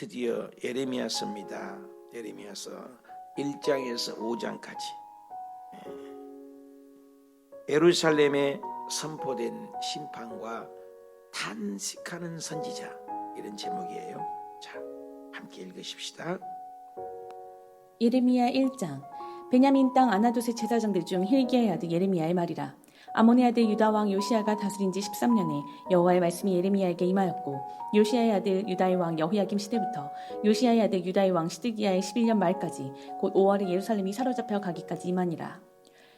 드디어 예레미야서입니다. 예레미야서 1장에서 5장까지 예루살렘에 선포된 심판과 탄식하는 선지자, 이런 제목이에요. 자, 함께 읽으십시다. 예레미야 1장. 베냐민 땅 아나돗의 제사장들 중 hil기야의 아들 예레미야의 말이라. 아몬의 아들 유다 왕 요시야가 다스린 지 13년에 여호와의 말씀이 예레미야에게 임하였고, 요시야의 아들 유다의 왕 여호야김 시대부터 요시야의 아들 유다의 왕 시드기야의 11년 말까지 곧 5월에 예루살렘이 사로잡혀 가기까지 임하니라.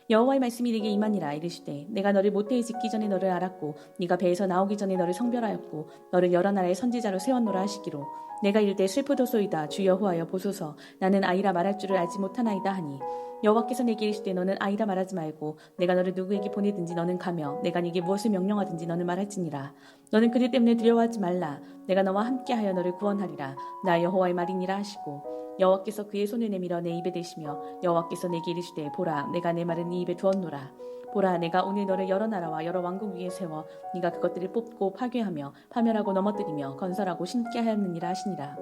여호와의 말씀이 내게 임하니라. 이르시되 내가 너를 모태에 짓기 전에 너를 알았고 네가 배에서 나오기 전에 너를 성별하였고 너를 여러 나라의 선지자로 세웠노라 하시기로, 내가 이르되 슬프도소이다. 주 여호와여 보소서, 나는 아이라 말할 줄을 알지 못하나이다 하니, 여호와께서 내게 이르시되 너는 아이라 말하지 말고 내가 너를 누구에게 보내든지 너는 가며 내가 네게 무엇을 명령하든지 너는 말할지니라. 너는 그들 때문에 두려워하지 말라. 내가 너와 함께하여 너를 구원하리라. 나 여호와의 말이니라 하시고, 여호와께서 그의 손을 내밀어 내 입에 대시며 여호와께서 내게 이르시되 보라, 내가 내 말을 네 입에 두었노라. 보라, 내가 오늘 너를 여러 나라와 여러 왕국 위에 세워 네가 그것들을 뽑고 파괴하며 파멸하고 넘어뜨리며 건설하고 심게 하였느니라 하시니라.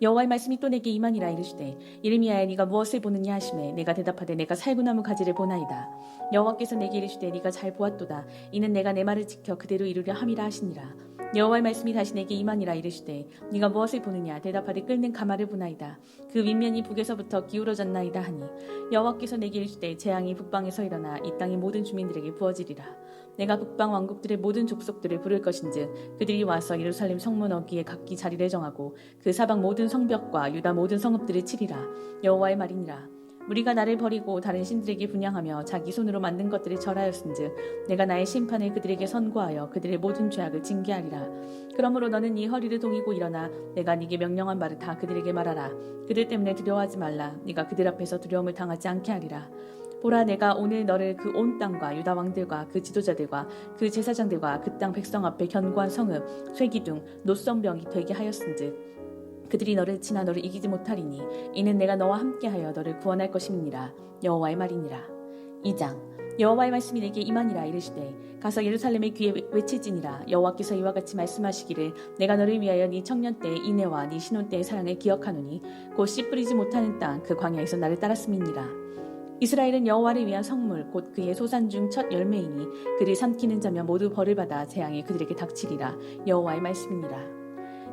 여호와의 말씀이 또 내게 임하니라. 이르시되 예레미야야, 네가 무엇을 보느냐 하시매 내가 대답하되 내가 살구나무 가지를 보나이다. 여호와께서 내게 이르시되 네가 잘 보았도다. 이는 내가 내 말을 지켜 그대로 이루려 함이라 하시니라. 여호와의 말씀이 다시 내게 임하니라. 이르시되 네가 무엇을 보느냐. 대답하되 끓는 가마를 보나이다. 그 윗면이 북에서부터 기울어졌나이다 하니, 여호와께서 내게 이르시되 재앙이 북방에서 일어나 이 땅의 모든 주민들에게 부어지리라. 내가 북방 왕국들의 모든 족속들을 부를 것인즉 그들이 와서 예루살렘 성문 어귀에 각기 자리를 정하고 그 사방 모든 성벽과 유다 모든 성읍들을 치리라. 여호와의 말이니라. 무리가 나를 버리고 다른 신들에게 분향하며 자기 손으로 만든 것들을 절하였은즉 내가 나의 심판을 그들에게 선고하여 그들의 모든 죄악을 징계하리라. 그러므로 너는 네 허리를 동이고 일어나 내가 네게 명령한 바를 다 그들에게 말하라. 그들 때문에 두려워하지 말라. 네가 그들 앞에서 두려움을 당하지 않게 하리라. 보라, 내가 오늘 너를 그 온 땅과 유다 왕들과 그 지도자들과 그 제사장들과 그 땅 백성 앞에 견고한 성읍, 쇠기둥, 노성벽이 되게 하였은즉 그들이 너를 치나 너를 이기지 못하리니, 이는 내가 너와 함께하여 너를 구원할 것임이니라. 여호와의 말이니라. 2장. 여호와의 말씀이 내게 임하니라. 이르시되 가서 예루살렘의 귀에 외칠지니라. 여호와께서 이와 같이 말씀하시기를, 내가 너를 위하여 네 청년 때의 인애와 네 신혼 때의 사랑을 기억하노니 곧 씨 뿌리지 못하는 땅 그 광야에서 나를 따랐음이니라. 이스라엘은 여호와를 위한 성물 곧 그의 소산 중 첫 열매이니 그를 삼키는 자면 모두 벌을 받아 재앙이 그들에게 닥치리라. 여호와의 말씀이니라.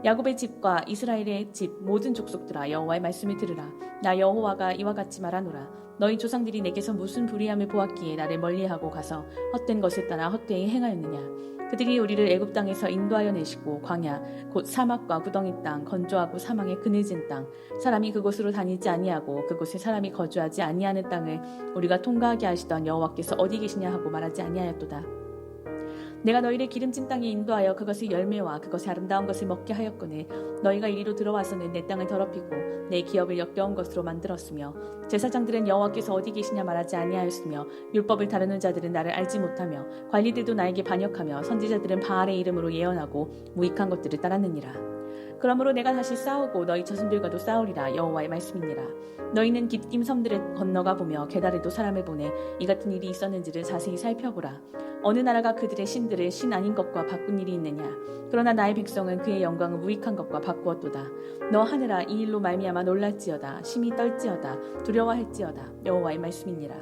야곱의 집과 이스라엘의 집 모든 족속들아, 여호와의 말씀을 들으라. 나 여호와가 이와 같이 말하노라. 너희 조상들이 내게서 무슨 불의함을 보았기에 나를 멀리하고 가서 헛된 것을 따라 헛되이 행하였느냐. 그들이 우리를 애굽 땅에서 인도하여 내시고 광야 곧 사막과 구덩이 땅, 건조하고 사망의 그늘진 땅, 사람이 그곳으로 다니지 아니하고 그곳에 사람이 거주하지 아니하는 땅을 우리가 통과하게 하시던 여호와께서 어디 계시냐 하고 말하지 아니하였도다. 내가 너희를 기름진 땅에 인도하여 그것의 열매와 그것의 아름다운 것을 먹게 하였거늘 너희가 이리로 들어와서는 내 땅을 더럽히고 내 기업을 역겨운 것으로 만들었으며, 제사장들은 여호와께서 어디 계시냐 말하지 아니하였으며, 율법을 다루는 자들은 나를 알지 못하며, 관리들도 나에게 반역하며, 선지자들은 바알의 이름으로 예언하고 무익한 것들을 따랐느니라. 그러므로 내가 다시 싸우고 너희 자손들과도 싸우리라. 여호와의 말씀이니라. 너희는 깃김 섬들을 건너가 보며 게달에도 사람을 보내 이 같은 일이 있었는지를 자세히 살펴보라. 어느 나라가 그들의 신들을 신 아닌 것과 바꾼 일이 있느냐. 그러나 나의 백성은 그의 영광을 무익한 것과 바꾸었도다. 너 하늘아, 이 일로 말미암아 놀랄지어다. 심히 떨지어다. 두려워할지어다. 여호와의 말씀이니라.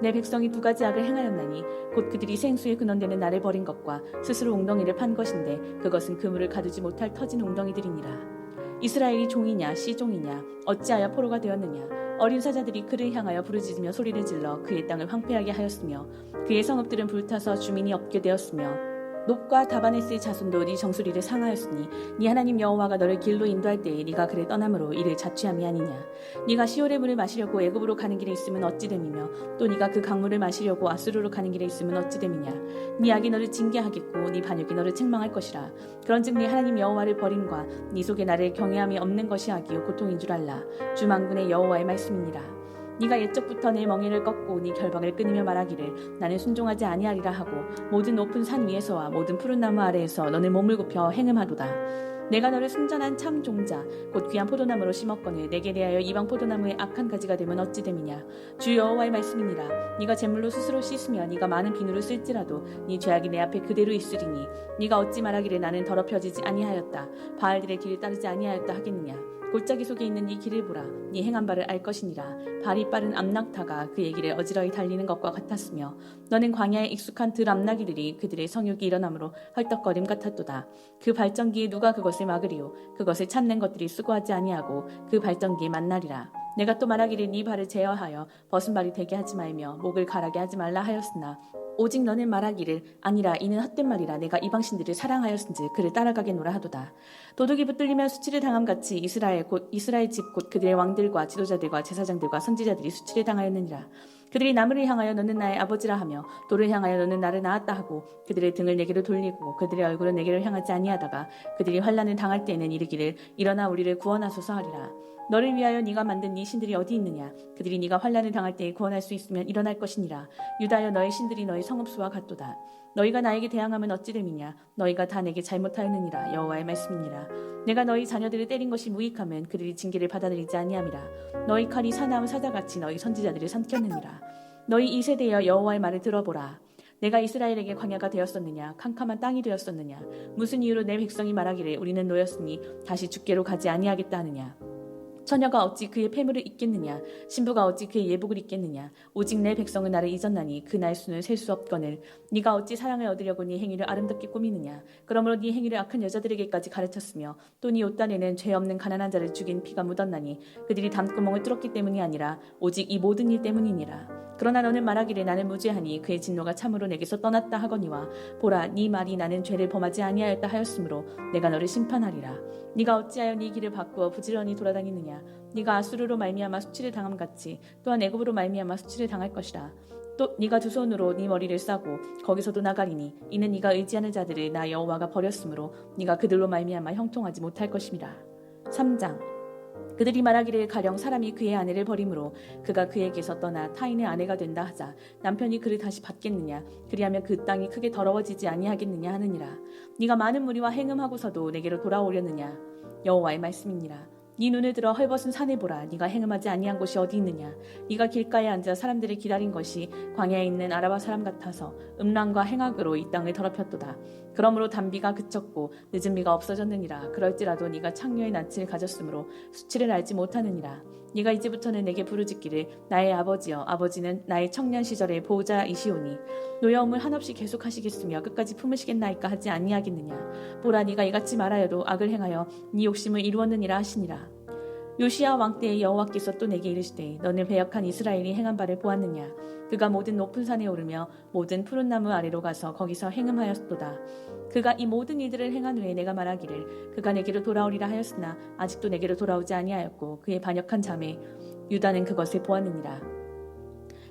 내 백성이 두 가지 악을 행하였나니 곧 그들이 생수의 근원되는 나를 버린 것과 스스로 웅덩이를 판 것인데 그것은 그물을 가두지 못할 터진 웅덩이들이니라. 이스라엘이 종이냐 씨종이냐 어찌하여 포로가 되었느냐. 어린 사자들이 그를 향하여 부르짖으며 소리를 질러 그의 땅을 황폐하게 하였으며 그의 성읍들은 불타서 주민이 없게 되었으며, 놋과 다바네스의 자손도 네 정수리를 상하였으니 네 하나님 여호와가 너를 길로 인도할 때에 네가 그를 떠남으로 이를 자취함이 아니냐. 네가 시올의 물을 마시려고 애굽으로 가는 길에 있으면 어찌 됨이며 또 네가 그 강물을 마시려고 아수르로 가는 길에 있으면 어찌 됨이냐. 네 악이 너를 징계하겠고 네 반역이 너를 책망할 것이라. 그런즉 네 하나님 여호와를 버림과 네 속에 나를 경외함이 없는 것이 악이요 고통인 줄 알라. 주 만군의 여호와의 말씀이니라. 네가 옛적부터 내 멍에를 꺾고 네 결박을 끊으며 말하기를 나는 순종하지 아니하리라 하고 모든 높은 산 위에서와 모든 푸른 나무 아래에서 너는 몸을 굽혀 행음하도다. 내가 너를 순전한 창종자 곧 귀한 포도나무로 심었거늘 내게 대하여 이방 포도나무의 악한 가지가 되면 어찌 됨이냐. 주 여호와의 말씀이니라. 네가 제물로 스스로 씻으며 네가 많은 비누를 쓸지라도 네 죄악이 내 앞에 그대로 있으리니 네가 어찌 말하기를 나는 더럽혀지지 아니하였다 바알들의 길을 따르지 아니하였다 하겠느냐. 골짜기 속에 있는 네 길을 보라. 네 행한 바를 알 것이니라. 발이 빠른 암낙타가 그의 길에 어지러이 달리는 것과 같았으며 너는 광야에 익숙한 들암나귀들이 그들의 성욕이 일어나므로 헐떡거림 같았도다. 그 발전기에 누가 그것을 막으리요. 그것을 찾는 것들이 수고하지 아니하고 그 발전기에 만나리라. 내가 또 말하기를 네 발을 제어하여 벗은 발이 되게 하지 말며 목을 가라게 하지 말라 하였으나 오직 너는 말하기를 아니라 이는 헛된 말이라. 내가 이방신들을 사랑하였은즉 그를 따라가겠노라 하도다. 도둑이 붙들리면 수치를 당함같이 이스라엘 집 곧 그들의 왕들과 지도자들과 제사장들과 선지자들이 수치를 당하였느니라. 그들이 나무를 향하여 너는 나의 아버지라 하며 돌을 향하여 너는 나를 낳았다 하고 그들의 등을 내게로 돌리고 그들의 얼굴은 내게로 향하지 아니하다가 그들이 환난을 당할 때에는 이르기를 일어나 우리를 구원하소서 하리라. 너를 위하여 네가 만든 네 신들이 어디 있느냐. 그들이 네가 환난을 당할 때에 구원할 수 있으면 일어날 것이니라. 유다여 너의 신들이 너의 성읍수와 같도다. 너희가 나에게 대항하면 어찌 됨이냐. 너희가 다 내게 잘못하였느니라. 여호와의 말씀이니라. 내가 너희 자녀들을 때린 것이 무익하면 그들이 징계를 받아들이지 아니함이라. 너희 칼이 사나운 사자같이 너희 선지자들을 삼켰느니라. 너희 이 세대여 여호와의 말을 들어보라. 내가 이스라엘에게 광야가 되었었느냐. 캄캄한 땅이 되었었느냐. 무슨 이유로 내 백성이 말하기를 우리는 노였으니 다시 죽게로 가지 아니하겠다 하느냐. 처녀가 어찌 그의 패물을 입겠느냐. 신부가 어찌 그의 예복을 입겠느냐. 오직 내 백성은 나를 잊었나니 그 날수는 셀 수 없거늘. 네가 어찌 사랑을 얻으려고 네 행위를 아름답게 꾸미느냐. 그러므로 네 행위를 악한 여자들에게까지 가르쳤으며 또 네 옷단에는 죄 없는 가난한 자를 죽인 피가 묻었나니 그들이 담구멍을 뚫었기 때문이 아니라 오직 이 모든 일 때문이니라. 그러나 너는 말하기를 나는 무죄하니 그의 진노가 참으로 내게서 떠났다 하거니와 보라 네 말이 나는 죄를 범하지 아니하였다 하였으므로 내가 너를 심판하리라. 네가 어찌하여 네 길을 바꾸어 부지런히 돌아다니느냐. 네가 아수르로 말미암아 수치를 당함같이 또한 애굽으로 말미암아 수치를 당할 것이라. 또 네가 두 손으로 네 머리를 싸고 거기서도 나가리니 이는 네가 의지하는 자들을 나 여호와가 버렸으므로 네가 그들로 말미암아 형통하지 못할 것임이라. 3장. 그들이 말하기를 가령 사람이 그의 아내를 버림으로 그가 그에게서 떠나 타인의 아내가 된다 하자 남편이 그를 다시 받겠느냐. 그리하면 그 땅이 크게 더러워지지 아니하겠느냐 하느니라. 네가 많은 무리와 행음하고서도 내게로 돌아오려느냐. 여호와의 말씀이니라. 네 눈을 들어 헐벗은 산을 보라. 네가 행음하지 아니한 곳이 어디 있느냐. 네가 길가에 앉아 사람들을 기다린 것이 광야에 있는 아라바 사람 같아서 음란과 행악으로 이 땅을 더럽혔도다. 그러므로 단비가 그쳤고 늦은 비가 없어졌느니라. 그럴지라도 네가 창녀의 낯을 가졌으므로 수치를 알지 못하느니라. 네가 이제부터는 내게 부르짖기를 나의 아버지여. 아버지는 나의 청년 시절의 보호자이시오니 노여움을 한없이 계속하시겠으며 끝까지 품으시겠나이까 하지 아니하겠느냐. 보라 네가 이같이 말하여도 악을 행하여 네 욕심을 이루었느니라 하시니라. 요시야 왕 때에 여호와께서 또 내게 이르시되 너는 배역한 이스라엘이 행한 바를 보았느냐. 그가 모든 높은 산에 오르며 모든 푸른 나무 아래로 가서 거기서 행음하였도다. 그가 이 모든 일들을 행한 후에 내가 말하기를 그가 내게로 돌아오리라 하였으나 아직도 내게로 돌아오지 아니하였고 그의 반역한 자매 유다는 그것을 보았느니라.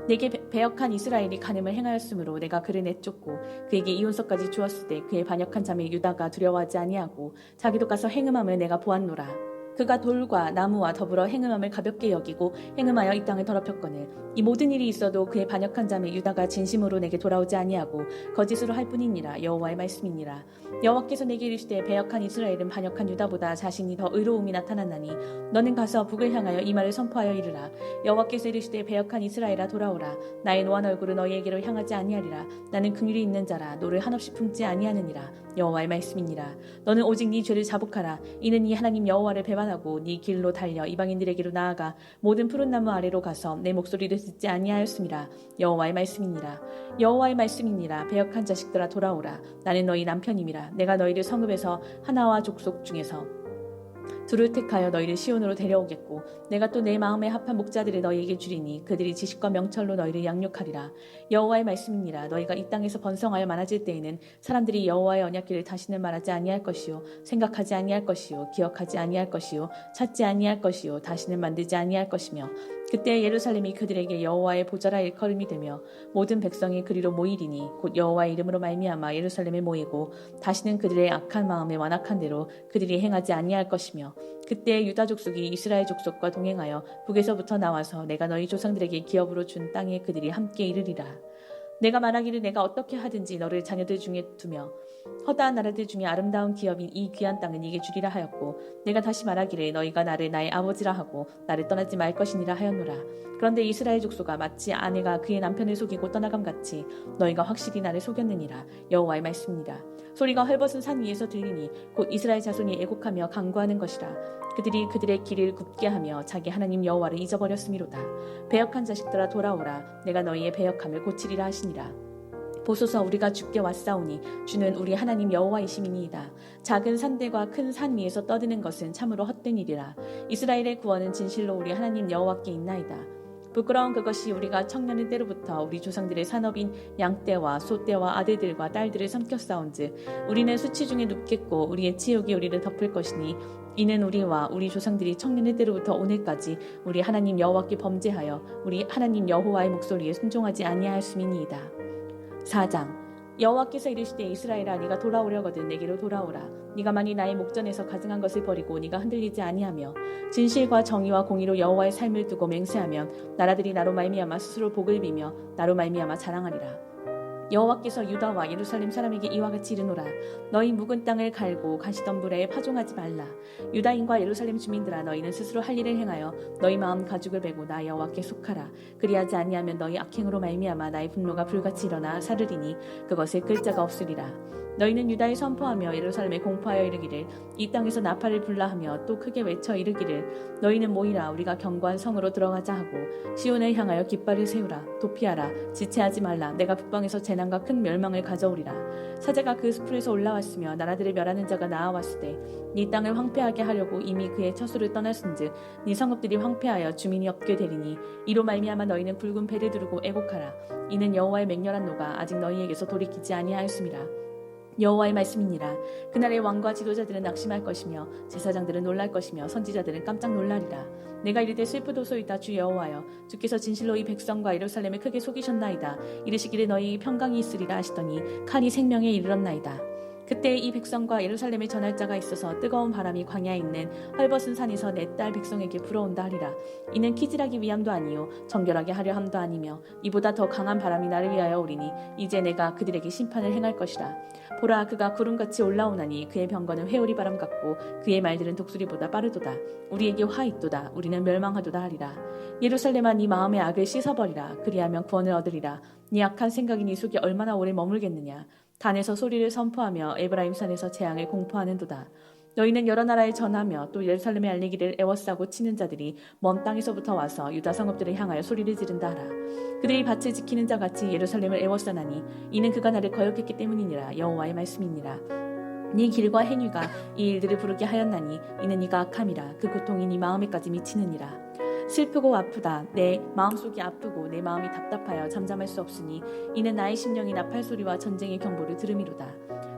내게 배역한 이스라엘이 간음을 행하였으므로 내가 그를 내쫓고 그에게 이혼서까지 주었을 때 그의 반역한 자매 유다가 두려워하지 아니하고 자기도 가서 행음함을 내가 보았노라. 그가 돌과 나무와 더불어 행음함을 가볍게 여기고 행음하여 이 땅을 더럽혔거늘 이 모든 일이 있어도 그의 반역한 자매 유다가 진심으로 내게 돌아오지 아니하고 거짓으로 할 뿐이니라. 여호와의 말씀이니라. 여호와께서 내게 이르시되 배역한 이스라엘은 반역한 유다보다 자신이 더 의로움이 나타났나니 너는 가서 북을 향하여 이 말을 선포하여 이르라. 여호와께서 이르시되 배역한 이스라엘아 돌아오라. 나의 노한 얼굴은 너희에게로 향하지 아니하리라. 나는 긍휼이 있는 자라 노를 한없이 품지 아니하느니라. 여호와의 말씀이니라. 너는 오직 네 죄를 자복하라. 이는 네 하나님 여호와를 배반하고 네 길로 달려 이방인들에게로 나아가 모든 푸른 나무 아래로 가서 내 목소리를 듣지 아니하였음이라. 여호와의 말씀이니라. 여호와의 말씀이니라. 배역한 자식들아 돌아오라. 나는 너희 남편임이라. 내가 너희를 성읍에서 하나와 족속 중에서 둘을 택하여 너희를 시온으로 데려오겠고 내가 또 내 마음에 합한 목자들을 너희에게 주리니 그들이 지식과 명철로 너희를 양육하리라. 여호와의 말씀이니라. 너희가 이 땅에서 번성하여 많아질 때에는 사람들이 여호와의 언약궤를 다시는 말하지 아니할 것이요 생각하지 아니할 것이요 기억하지 아니할 것이요 찾지 아니할 것이요 다시는 만들지 아니할 것이며 그때 예루살렘이 그들에게 여호와의 보좌라 일컬음이 되며 모든 백성이 그리로 모이리니 곧 여호와의 이름으로 말미암아 예루살렘에 모이고 다시는 그들의 악한 마음에 완악한 대로 그들이 행하지 아니할 것이며 그때 유다 족속이 이스라엘 족속과 동행하여 북에서부터 나와서 내가 너희 조상들에게 기업으로 준 땅에 그들이 함께 이르리라. 내가 말하기를 내가 어떻게 하든지 너를 자녀들 중에 두며 허다한 나라들 중에 아름다운 기업인 이 귀한 땅은 네게 주리라 하였고 내가 다시 말하기를 너희가 나를 나의 아버지라 하고 나를 떠나지 말 것이니라 하였노라. 그런데 이스라엘 족속아 마치 아내가 그의 남편을 속이고 떠나감같이 너희가 확실히 나를 속였느니라. 여호와의 말씀입니다. 소리가 헐벗은 산 위에서 들리니 곧 이스라엘 자손이 애곡하며 간구하는 것이라. 그들이 그들의 길을 굽게 하며 자기 하나님 여호와를 잊어버렸음이로다. 배역한 자식들아 돌아오라. 내가 너희의 배역함을 고치리라 하시니라. 보소서 우리가 주께 왔사오니 주는 우리 하나님 여호와이심이니이다. 작은 산들과 큰 산 위에서 떠드는 것은 참으로 헛된 일이라. 이스라엘의 구원은 진실로 우리 하나님 여호와께 있나이다. 부끄러운 그것이 우리가 청년의 때로부터 우리 조상들의 산업인 양떼와 소떼와 아들들과 딸들을 삼켰사온즉 우리는 수치 중에 눕겠고 우리의 치욕이 우리를 덮을 것이니 이는 우리와 우리 조상들이 청년의 때로부터 오늘까지 우리 하나님 여호와께 범죄하여 우리 하나님 여호와의 목소리에 순종하지 아니하였음이니이다. 4장 여호와께서 이르시되 이스라엘아 네가 돌아오려거든 내게로 돌아오라. 네가 만일 나의 목전에서 가증한 것을 버리고 네가 흔들리지 아니하며 진실과 정의와 공의로 여호와의 삶을 두고 맹세하면 나라들이 나로 말미암아 스스로 복을 비며 나로 말미암아 자랑하리라. 여호와께서 유다와 예루살렘 사람에게 이와 같이 이르노라. 너희 묵은 땅을 갈고 가시던 물에 파종하지 말라. 유다인과 예루살렘 주민들아 너희는 스스로 할 일을 행하여 너희 마음 가죽을 베고 나 여호와께 속하라. 그리하지 아니하면 너희 악행으로 말미암아 나의 분노가 불같이 일어나 사르리니 그것을 끌 자가 없으리라. 너희는 유다에 선포하며 예루살렘에 공포하여 이르기를 이 땅에서 나팔을 불라 하며 또 크게 외쳐 이르기를 너희는 모이라 우리가 견고한 성으로 들어가자 하고 시온을 향하여 깃발을 세우라. 도피하라. 지체하지 말라. 내가 북방에서 재난과 큰 멸망을 가져오리라. 사자가 그 숲에서 올라왔으며 나라들을 멸하는 자가 나아왔으되 네 땅을 황폐하게 하려고 이미 그의 처소를 떠났은즉 네 성읍들이 황폐하여 주민이 없게 되리니 이로 말미암아 너희는 붉은 배를 두르고 애곡하라. 이는 여호와의 맹렬한 노가 아직 너희에게서 돌이키지 아니하였음이라. 여호와의 말씀이니라. 그날의 왕과 지도자들은 낙심할 것이며 제사장들은 놀랄 것이며 선지자들은 깜짝 놀라리라. 내가 이르되 슬프도소이다 주 여호와여 주께서 진실로 이 백성과 예루살렘을 크게 속이셨나이다. 이르시기를 너희 평강이 있으리라 하시더니 칼이 생명에 이르렀나이다. 그때 이 백성과 예루살렘에 전할 자가 있어서 뜨거운 바람이 광야에 있는 헐벗은 산에서 내 딸 백성에게 불어온다 하리라. 이는 키질하기 위함도 아니요 정결하게 하려 함도 아니며 이보다 더 강한 바람이 나를 위하여 오리니 이제 내가 그들에게 심판을 행할 것이라. 보라 그가 구름같이 올라오나니 그의 병거는 회오리 바람 같고 그의 말들은 독수리보다 빠르도다. 우리에게 화 있도다. 우리는 멸망하도다 하리라. 예루살렘아 네 마음의 악을 씻어버리라. 그리하면 구원을 얻으리라. 네 악한 생각이 네 속에 얼마나 오래 머물겠느냐. 단에서 소리를 선포하며 에브라임 산에서 재앙을 공포하는도다. 너희는 여러 나라에 전하며 또 예루살렘에 알리기를 애워싸고 치는 자들이 먼 땅에서부터 와서 유다 성읍들을 향하여 소리를 지른다 하라. 그들이 밭을 지키는 자같이 예루살렘을 애워싸나니 이는 그가 나를 거역했기 때문이니라. 여호와의 말씀이니라. 네 길과 행위가 이 일들을 부르게 하였나니 이는 네가 악함이라. 그 고통이 네 마음에까지 미치느니라. 슬프고 아프다. 내 마음속이 아프고 내 마음이 답답하여 잠잠할 수 없으니 이는 나의 심령이 나팔 소리와 전쟁의 경보를 들음이로다.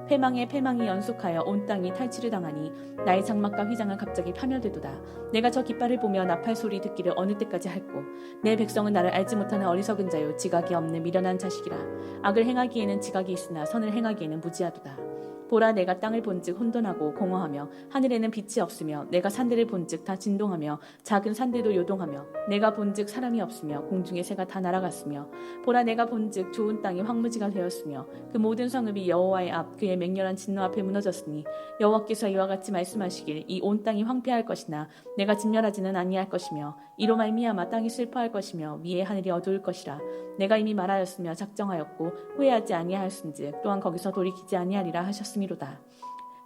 패망에 패망이 연속하여 온 땅이 탈취를 당하니 나의 장막과 휘장은 갑자기 파멸되도다. 내가 저 깃발을 보며 나팔 소리 듣기를 어느 때까지 할꼬. 내 백성은 나를 알지 못하는 어리석은 자요 지각이 없는 미련한 자식이라. 악을 행하기에는 지각이 있으나 선을 행하기에는 무지하도다. 보라 내가 땅을 본즉 혼돈하고 공허하며 하늘에는 빛이 없으며 내가 산들을 본즉 다 진동하며 작은 산들도 요동하며 내가 본즉 사람이 없으며 공중의 새가 다 날아갔으며 보라 내가 본즉 좋은 땅이 황무지가 되었으며 그 모든 성읍이 여호와의 앞 그의 맹렬한 진노 앞에 무너졌으니 여호와께서 이와 같이 말씀하시길 이 온 땅이 황폐할 것이나 내가 진멸하지는 아니할 것이며 이로 말미암아 땅이 슬퍼할 것이며 위에 하늘이 어두울 것이라. 내가 이미 말하였으며 작정하였고 후회하지 아니하였은즉 또한 거기서 돌이키지 아니하리라 하셨음이로다.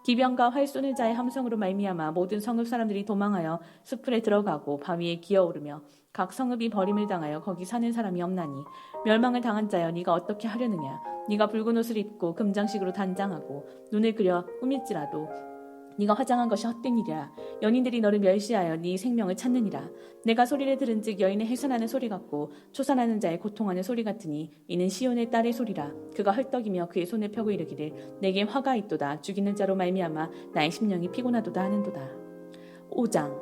기병과 활 쏘는 자의 함성으로 말미암아 모든 성읍 사람들이 도망하여 숲풀에 들어가고 바위에 기어오르며 각 성읍이 버림을 당하여 거기 사는 사람이 없나니 멸망을 당한 자여 네가 어떻게 하려느냐. 네가 붉은 옷을 입고 금장식으로 단장하고 눈을 그려 꾸밀지라도 네가 화장한 것이 헛된 일이라. 연인들이 너를 멸시하여 네 생명을 찾느니라. 내가 소리를 들은즉 여인의 해산하는 소리 같고 초산하는 자의 고통하는 소리 같으니 이는 시온의 딸의 소리라. 그가 헐떡이며 그의 손을 펴고 이르기를 내게 화가 있도다. 죽이는 자로 말미암아 나의 심령이 피곤하도다 하는도다. 5장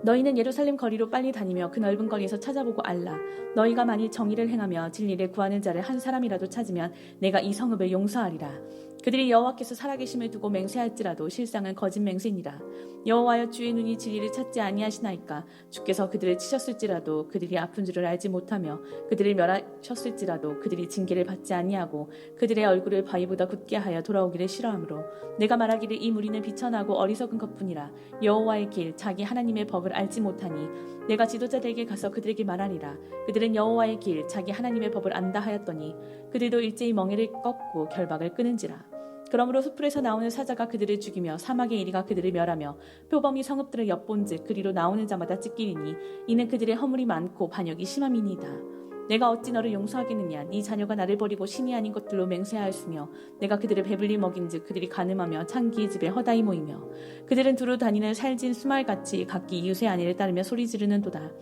너희는 예루살렘 거리로 빨리 다니며 그 넓은 거리에서 찾아보고 알라. 너희가 만일 정의를 행하며 진리를 구하는 자를 한 사람이라도 찾으면 내가 이 성읍을 용서하리라. 그들이 여호와께서 살아계심을 두고 맹세할지라도 실상은 거짓 맹세니라. 여호와여, 주의 눈이 진리를 찾지 아니하시나이까. 주께서 그들을 치셨을지라도 그들이 아픈 줄을 알지 못하며 그들을 멸하셨을지라도 그들이 징계를 받지 아니하고 그들의 얼굴을 바위보다 굳게 하여 돌아오기를 싫어하므로 내가 말하기를 이 무리는 비천하고 어리석은 것뿐이라. 여호와의 길 자기 하나님의 법을 알지 못하니 내가 지도자들에게 가서 그들에게 말하리라. 그들은 여호와의 길 자기 하나님의 법을 안다 하였더니 그들도 일제히 멍에를 꺾고 결박을 끊은지라. 그러므로 숯불에서 나오는 사자가 그들을 죽이며 사막의 이리가 그들을 멸하며 표범이 성읍들을 엿본즉 그리로 나오는 자마다 찢기리니 이는 그들의 허물이 많고 반역이 심함이니이다. 내가 어찌 너를 용서하겠느냐. 네 자녀가 나를 버리고 신이 아닌 것들로 맹세하였으며 내가 그들을 배불리 먹인즉 그들이 간음하며 창기의 집에 허다히 모이며 그들은 두루 다니는 살진 수말같이 각기 이웃의 아내를 따르며 소리 지르는도다.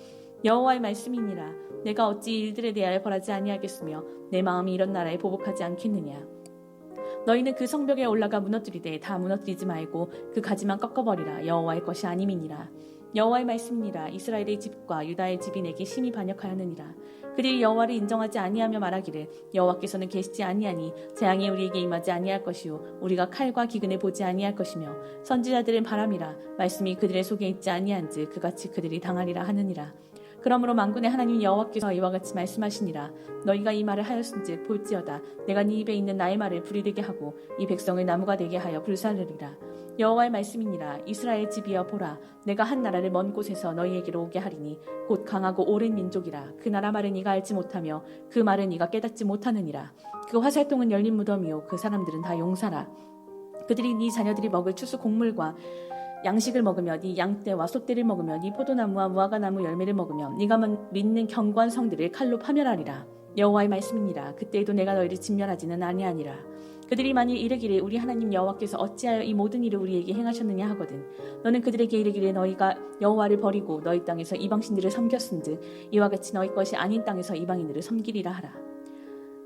여호와의 말씀이니라. 내가 어찌 이 일들에 대하여 벌하지 아니하겠으며 내 마음이 이런 나라에 보복하지 않겠느냐. 너희는 그 성벽에 올라가 무너뜨리되 다 무너뜨리지 말고 그 가지만 꺾어버리라. 여호와의 것이 아님이니라. 여호와의 말씀이니라. 이스라엘의 집과 유다의 집이 내게 심히 반역하였느니라. 그들이 여호와를 인정하지 아니하며 말하기를 여호와께서는 계시지 아니하니 재앙이 우리에게 임하지 아니할 것이요 우리가 칼과 기근을 보지 아니할 것이며 선지자들은 바람이라. 말씀이 그들의 속에 있지 아니한즉 그같이 그들이 당하리라 하느니라. 그러므로 만군의 하나님 여호와께서 이와 같이 말씀하시니라. 너희가 이 말을 하였은즉 볼지어다. 내가 네 입에 있는 나의 말을 불이 되게 하고 이 백성을 나무가 되게 하여 불살르리라. 여호와의 말씀이니라. 이스라엘 집이여 보라. 내가 한 나라를 먼 곳에서 너희에게로 오게 하리니 곧 강하고 오랜 민족이라. 그 나라 말을 네가 알지 못하며 그 말을 네가 깨닫지 못하느니라. 그 화살통은 열린 무덤이요 그 사람들은 다 용사라. 그들이 네 자녀들이 먹을 추수 곡물과 양식을 먹으며 네 양떼와 소떼를 먹으며 네 포도나무와 무화과나무 열매를 먹으며 네가 믿는 견고한 성들을 칼로 파멸하리라. 여호와의 말씀이니라. 그때에도 내가 너희를 진멸하지는 아니하니라. 그들이 만일 이르기를 우리 하나님 여호와께서 어찌하여 이 모든 일을 우리에게 행하셨느냐 하거든 너는 그들에게 이르기를 너희가 여호와를 버리고 너희 땅에서 이방신들을 섬겼은즉 이와 같이 너희 것이 아닌 땅에서 이방인들을 섬기리라 하라.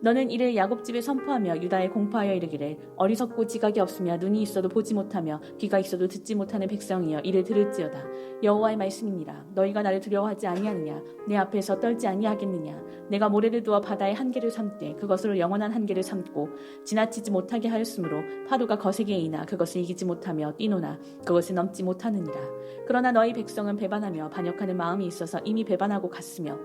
너는 이를 야곱 집에 선포하며 유다에 공포하여 이르기를 어리석고 지각이 없으며 눈이 있어도 보지 못하며 귀가 있어도 듣지 못하는 백성이여 이를 들을지어다. 여호와의 말씀이니라. 너희가 나를 두려워하지 아니하느냐. 내 앞에서 떨지 아니하겠느냐. 내가 모래를 두어 바다의 한계를 삼되 그것으로 영원한 한계를 삼고 지나치지 못하게 하였으므로 파도가 거세게 이나 그것을 이기지 못하며 뛰노나 그것을 넘지 못하느니라. 그러나 너희 백성은 배반하며 반역하는 마음이 있어서 이미 배반하고 갔으며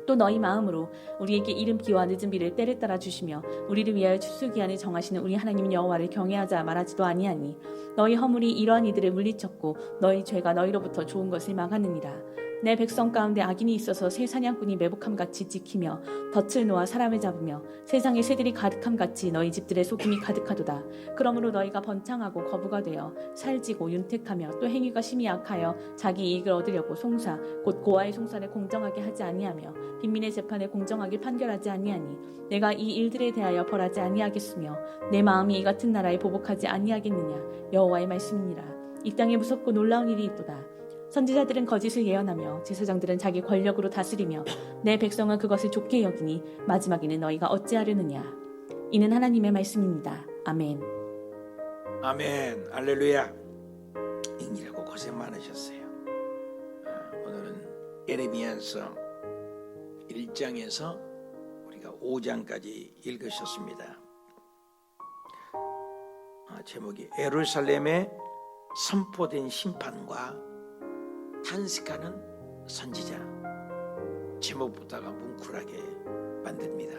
또 너희 마음으로 우리에게 이른 비와 늦은 비를 때를 따라 주시며 우리를 위하여 추수기한을 정하시는 우리 하나님 여호와를 경외하자 말하지도 아니하니 너희 허물이 이러한 이들을 물리쳤고 너희 죄가 너희로부터 좋은 것을 막았느니라. 내 백성 가운데 악인이 있어서 새 사냥꾼이 매복함같이 지키며 덫을 놓아 사람을 잡으며 세상에 새들이 가득함같이 너희 집들의 속임이 가득하도다. 그러므로 너희가 번창하고 거부가 되어 살지고 윤택하며 또 행위가 심히 악하여 자기 이익을 얻으려고 송사 곧 고아의 송사를 공정하게 하지 아니하며 빈민의 재판을 공정하게 판결하지 아니하니 내가 이 일들에 대하여 벌하지 아니하겠으며 내 마음이 이 같은 나라에 보복하지 아니하겠느냐. 여호와의 말씀이니라. 이 땅에 무섭고 놀라운 일이 있도다. 선지자들은 거짓을 예언하며 제사장들은 자기 권력으로 다스리며 내 백성은 그것을 좋게 여기니 마지막에는 너희가 어찌하려느냐. 이는 하나님의 말씀입니다. 아멘. 아멘. 할렐루야. 읽느라고 고생 많으셨어요. 오늘은 예레미야서 1장에서 우리가 5장까지 읽으셨습니다. 제목이 예루살렘에 선포된 심판과 탄식하는 선지자. 제목부터가 뭉클하게 만듭니다.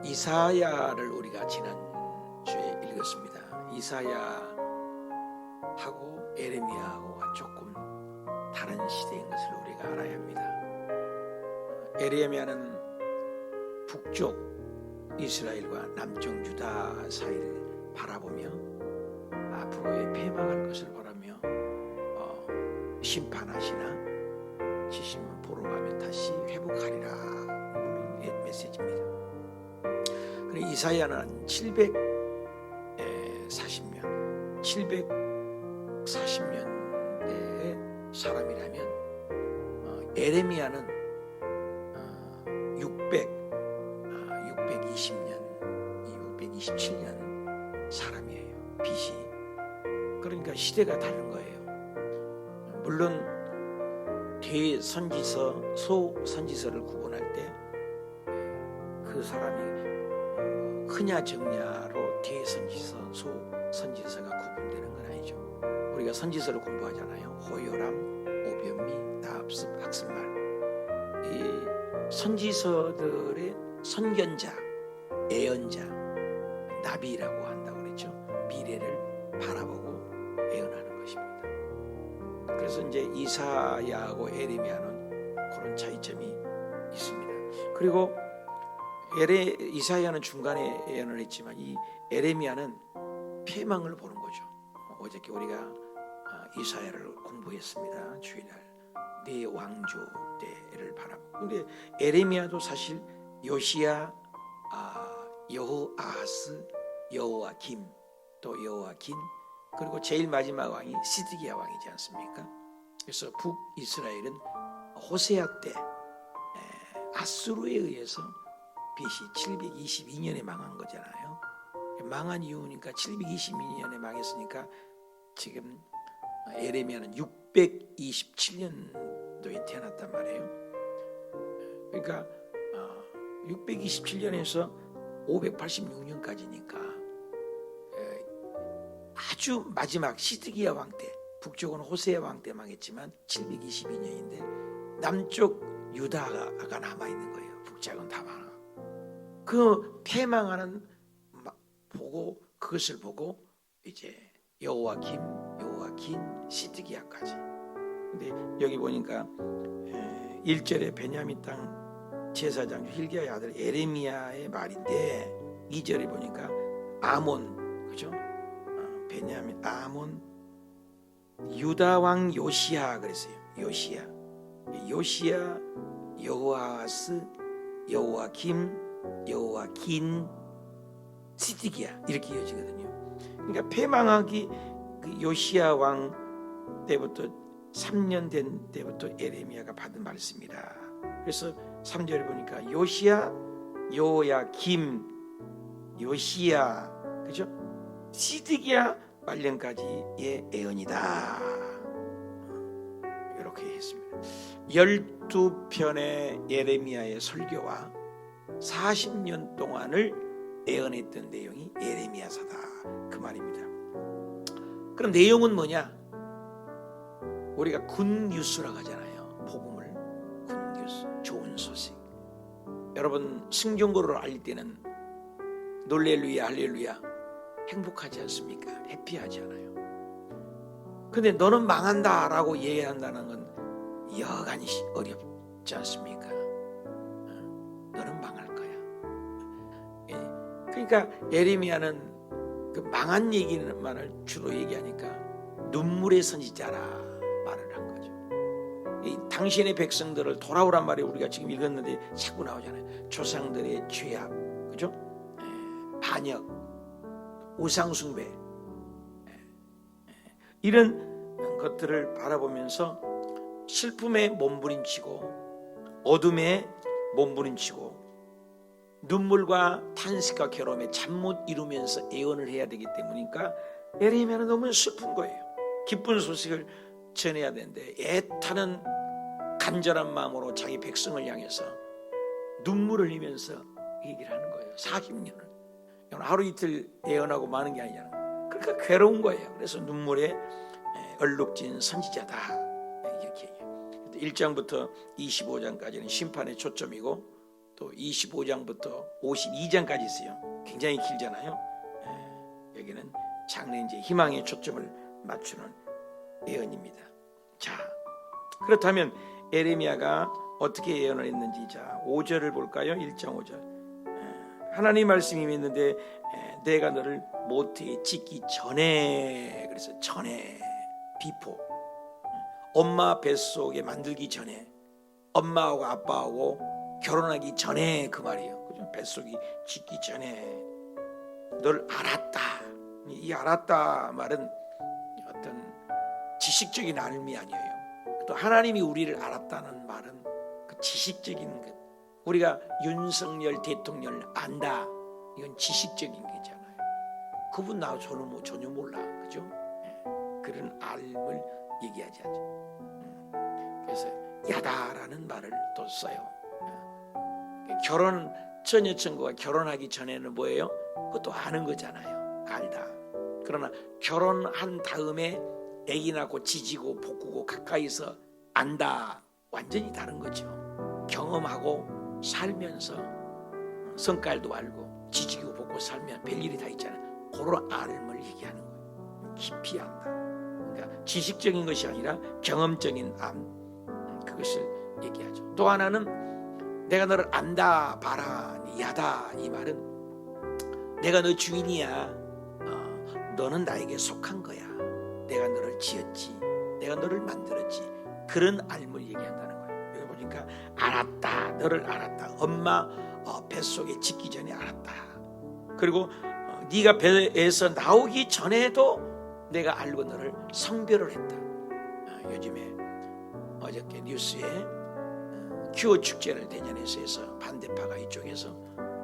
이사야를 우리가 지난주에 읽었습니다. 이사야하고 예레미야하고가 조금 다른 시대인 것을 우리가 알아야 합니다. 예레미야는 북쪽 이스라엘과 남쪽 유다 사이를 바라보며 앞으로의 패망할 것을 바라며 심판하시나 70년 보러 가면 다시 회복하리라 우리 메시지입니다. 그리고 이사야는 740년대의 사람이라면 예레미야는 627년 사람이에요. BC 그러니까 시대가 다른 거예요. 물론 대선지서, 소선지서를 구분할 때 그 사람이 크냐 적냐로 대선지서, 소선지서가 구분되는 건 아니죠. 우리가 선지서를 공부하잖아요. 호요람, 오변미, 나합습, 학습말. 이 선지서들의 선견자, 예언자, 나비라고 한다고 그랬죠. 미래를 바라보고 예언하는 것입니다. 그래서 이제 이사야하고 에레미야는 그런 차이점이 있습니다. 그리고 이사야는 중간에 예언을 했지만 이 에레미야는 폐망을 보는 거죠. 어저께 우리가 이사야를 공부했습니다. 주일날 네 왕조 때를 바라보고. 근데 에레미야도 사실 요시야, 여호아하스, 여호와김, 또 여호와긴, 그리고 제일 마지막 왕이 시드기야 왕이지 않습니까? 그래서 북이스라엘은 호세아 때 아수르에 의해서 BC 722년에 망한 거잖아요. 망한 이유니까 722년에 망했으니까 지금 에레미야는 627년도에 태어났단 말이에요. 그러니까 627년에서 586년까지니까 아주 마지막 시드기야 왕 때, 북쪽은 호세아 왕 때 망했지만 722년인데 남쪽 유다가 남아있는 거예요. 북쪽은 다 망하. 그 패망하는 보고, 그것을 보고 이제 여호와김, 여호와긴, 시드기야까지. 근데 여기 보니까 1절에 베냐민 땅 제사장 힐기야의 아들 에레미야의 말인데 2절에 보니까 아몬, 그죠? 베냐민, 아몬, 유다 왕 요시야 그랬어요. 요시야, 여호아스, 여호와김, 여호와긴, 시드기야 이렇게 이어지거든요. 그러니까 패망하기 그 요시야 왕 때부터 3년 된 때부터 에레미야가 받은 말씀이라. 그래서 3절에 보니까 요시야, 요야김, 요시야, 그죠? 시드기야 말년까지의 예언이다. 이렇게 했습니다. 12편의 예레미야의 설교와 40년 동안을 예언했던 내용이 예레미야서다, 그 말입니다. 그럼 내용은 뭐냐? 우리가 굿뉴스라고 하잖아요. 복음을, 굿뉴스, 좋은 소식. 여러분 승전고를 알릴 때는 놀렐루야, 할렐루야 행복하지 않습니까? 해피하지 않아요. 근데 너는 망한다 라고 얘기한다는 건 여간이 어렵지 않습니까? 너는 망할 거야. 그러니까 예레미야는 그 망한 얘기만을 주로 얘기하니까 눈물의 선지자라 말을 한 거죠. 당신의 백성들을 돌아오란 말이 우리가 지금 읽었는데 자꾸 나오잖아요. 조상들의 죄악, 그죠? 반역, 우상숭배, 이런 것들을 바라보면서 슬픔에 몸부림치고 어둠에 몸부림치고 눈물과 탄식과 괴로움에 잠 못 이루면서 예언을 해야 되기 때문이니까 예레미야는 너무 슬픈 거예요. 기쁜 소식을 전해야 되는데 애타는 간절한 마음으로 자기 백성을 향해서 눈물을 흘리면서 얘기를 하는 거예요. 40년을. 하루 이틀 예언하고 마는 게 아니잖아요. 그러니까 괴로운 거예요. 그래서 눈물에 얼룩진 선지자다 이렇게 얘기해요. 1장부터 25장까지는 심판의 초점이고 또 25장부터 52장까지 있어요. 굉장히 길잖아요. 여기는 장래 이제 희망의 초점을 맞추는 예언입니다. 자, 그렇다면 에레미야가 어떻게 예언을 했는지, 자 5절을 볼까요? 1장 5절. 하나님 말씀이 있는데 내가 너를 모태에 짓기 전에, 그래서 전에, 비포, 엄마 뱃속에 만들기 전에, 엄마하고 아빠하고 결혼하기 전에, 그 말이에요. 그죠? 뱃속이 짓기 전에 너를 알았다. 이 알았다 말은 어떤 지식적인 알미 아니에요. 또 하나님이 우리를 알았다는 말은 그 지식적인 것. 우리가 윤석열 대통령을 안다, 이건 지식적인 거잖아요. 그분 나 전혀 몰라, 그죠? 그런 알을 얘기하지 않죠. 그래서 야다라는 말을 또 써요. 결혼 처녀 친구가 결혼하기 전에는 뭐예요? 그것도 아는 거잖아요. 알다. 그러나 결혼한 다음에 아기 낳고 지지고 볶고 가까이서 안다. 완전히 다른 거죠. 경험하고 살면서 성깔도 알고 지지고 볶고 살면 별일이 다 있잖아요. 그런 알을 얘기하는 거예요. 깊이 안다. 그러니까 지식적인 것이 아니라 경험적인 암, 그것을 얘기하죠. 또 하나는 내가 너를 안다, 봐라, 야다. 이 말은 내가 너 주인이야. 너는 나에게 속한 거야. 내가 너를 지었지. 내가 너를 만들었지. 그런 알을 얘기한다는 거예요. 여기 보니까 알았다. 너를 알았다. 엄마 뱃속에 짓기 전에 알았다. 그리고 네가 배에서 나오기 전에도 내가 알고 너를 성별을 했다. 요즘에 어저께 뉴스에 큐어 축제를 대전에서 해서 반대파가 이쪽에서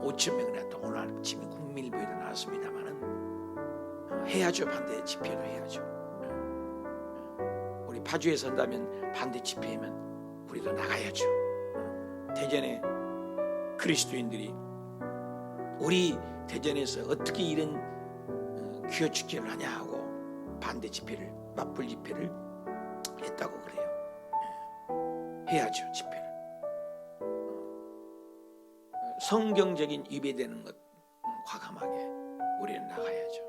5,000명이 나왔다. 오늘 아침에 국민일보에도 나왔습니다만은 해야죠. 반대 집회도 해야죠. 우리 파주에 선다면 반대 집회면 우리도 나가야죠. 대전에 그리스도인들이 우리 대전에서 어떻게 이런 큐어 축제를 하냐 하고 반대 집회를, 맞불 집회를 했다고 그래요. 해야죠. 집회를. 성경적인 위배되는 것 과감하게 우리는 나가야죠.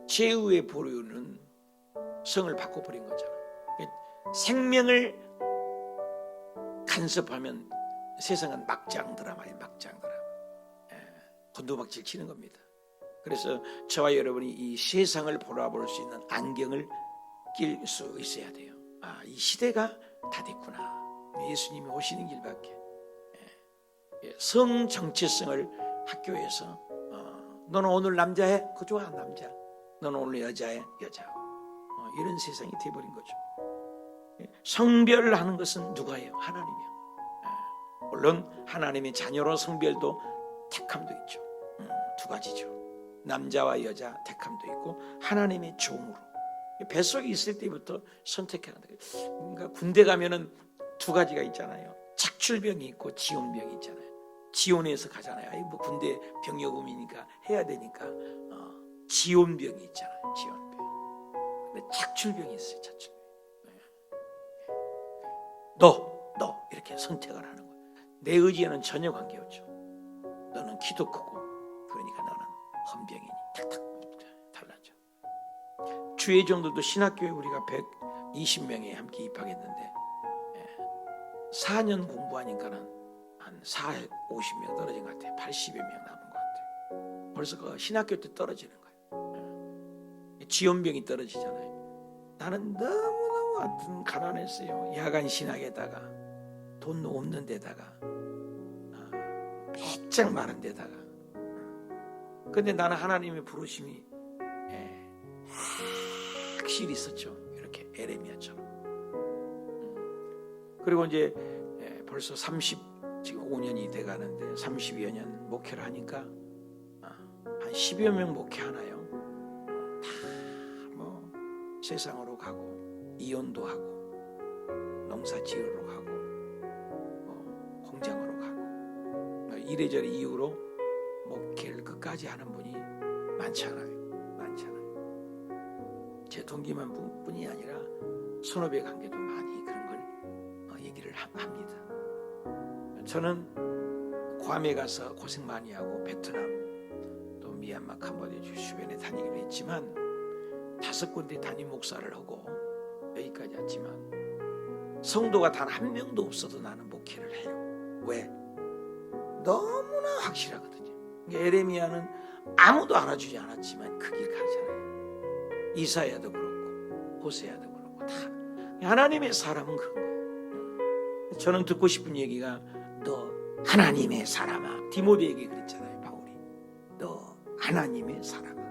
최후의 보류는 성을 바꿔버린 거잖아요. 생명을 간섭하면 세상은 막장 드라마예요. 막장 드라마. 곤두박질 치는 겁니다. 그래서 저와 여러분이 이 세상을 바라볼 수 있는 안경을 낄 수 있어야 돼요. 이 시대가 다 됐구나. 예수님이 오시는 길밖에. 성 정체성을 학교에서 너는 오늘 남자해? 그 좋아, 남자. 너는 오늘 여자해? 여자. 이런 세상이 돼버린 거죠. 성별을 하는 것은 누가예요? 하나님이요. 물론 하나님의 자녀로 성별도 택함도 있죠. 두 가지죠. 남자와 여자 택함도 있고 하나님의 종으로. 뱃속에 있을 때부터 선택해야 한다. 뭔가 군대 가면은 두 가지가 있잖아요. 착출병이 있고 지원병이 있잖아요. 지원해서 가잖아요. 뭐 군대 병역음이니까 해야 되니까 지원병이 있잖아요. 지원병. 근데 착출병이 있어요. 착출병. 너 이렇게 선택을 하는 거예요. 내 의지에는 전혀 관계없죠. 너는 키도 크고 그러니까 너는 헌병이니 탁탁 달라져. 주의종들도 신학교에 우리가 120명에 함께 입학했는데 4년 공부하니까는 한 50명 떨어진 것 같아요. 80여 명 남은 것 같아요. 벌써 그 신학교 때 떨어지는 거예요. 지원병이 떨어지잖아요. 나는 너무너무 하여튼 가난했어요. 야간 신학에다가 돈 없는 데다가 삐짝 마른 데다가. 근데 나는 하나님의 부르심이 확실히 있었죠. 이렇게 에레미야처럼. 그리고 이제 벌써 35년이 돼가는데 30여 년 목회를 하니까 한 10여 명 목회하나요? 다 뭐 세상으로 가고 이혼도 하고 농사 지으러 가고 뭐 공장으로 가고 이래저래 이유로 목회를 끝까지 하는 분이 많잖아요. 제 동기만 뿐이 아니라 선후배 관계도 많이 그런 걸 얘기를 합니다. 저는 괌에 가서 고생 많이 하고 베트남 또 미얀마 캄보디아 주변에 다니기도 했지만 5군데 담임 목사를 하고 여기까지 왔지만 성도가 단 한 명도 없어도 나는 목회를 해요. 왜? 너무나 확실하거든요. 에레미야는 아무도 알아주지 않았지만 그 길 가잖아요. 이사야도 그렇고 호세아도 그렇고 다 하나님의 사람은 그런 거예요. 저는 듣고 싶은 얘기가 너 하나님의 사람아. 디모데에게 그랬잖아요. 바울이. 너 하나님의 사람아.